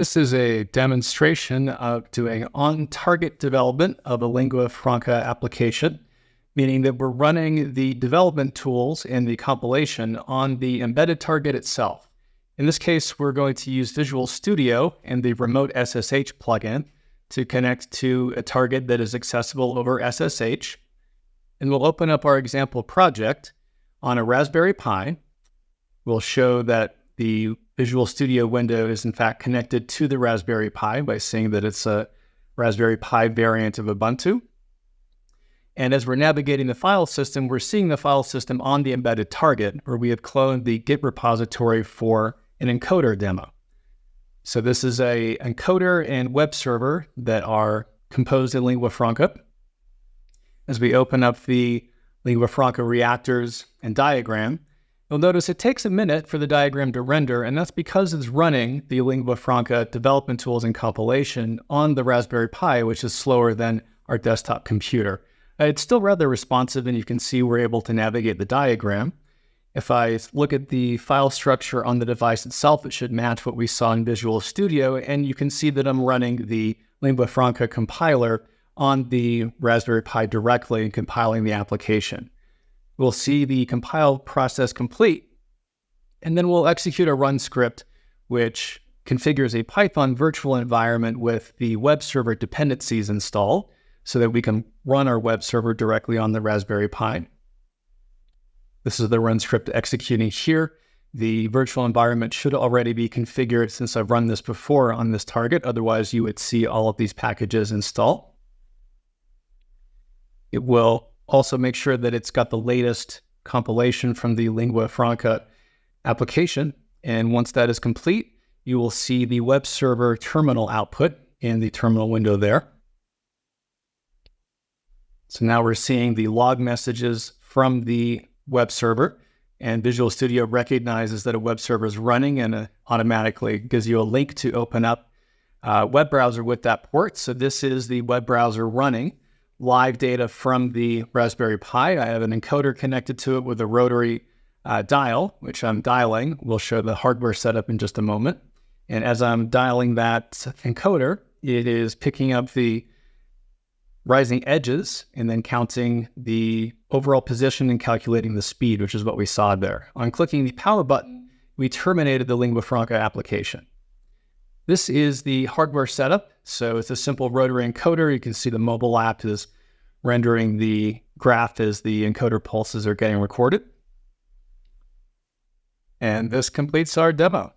This is a demonstration of doing on-target development of a Lingua Franca application, meaning that we're running the development tools and the compilation on the embedded target itself. In this case, we're going to use Visual Studio and the remote SSH plugin to connect to a target that is accessible over SSH. And we'll open up our example project on a Raspberry Pi. We'll show that the Visual Studio window is in fact connected to the Raspberry Pi by saying that it's a Raspberry Pi variant of Ubuntu. And as we're navigating the file system, we're seeing the file system on the embedded target where we have cloned the Git repository for an encoder demo. So this is a encoder and web server that are composed in Lingua Franca. As we open up the Lingua Franca reactors and diagram, you'll notice it takes a minute for the diagram to render, and that's because it's running the Lingua Franca development tools and compilation on the Raspberry Pi, which is slower than our desktop computer. It's still rather responsive, and you can see we're able to navigate the diagram. If I look at the file structure on the device itself, it should match what we saw in Visual Studio, and you can see that I'm running the Lingua Franca compiler on the Raspberry Pi directly and compiling the application. We'll see the compile process complete, and then we'll execute a run script which configures a Python virtual environment with the web server dependencies installed so that we can run our web server directly on the Raspberry Pi. This is the run script executing here. The virtual environment should already be configured since I've run this before on this target. Otherwise, you would see all of these packages installed. It will also make sure that it's got the latest compilation from the Lingua Franca application. And once that is complete, you will see the web server terminal output in the terminal window there. So now we're seeing the log messages from the web server, and Visual Studio recognizes that a web server is running and automatically gives you a link to open up a web browser with that port. So this is the web browser running live data from the Raspberry Pi. I have an encoder connected to it with a rotary dial, which I'm dialing. We'll show the hardware setup in just a moment. And as I'm dialing that encoder, it is picking up the rising edges and then counting the overall position and calculating the speed, which is what we saw there. On clicking the power button, we terminated the Lingua Franca application. This is the hardware setup. So it's a simple rotary encoder. You can see the mobile app is rendering the graph as the encoder pulses are getting recorded. And this completes our demo.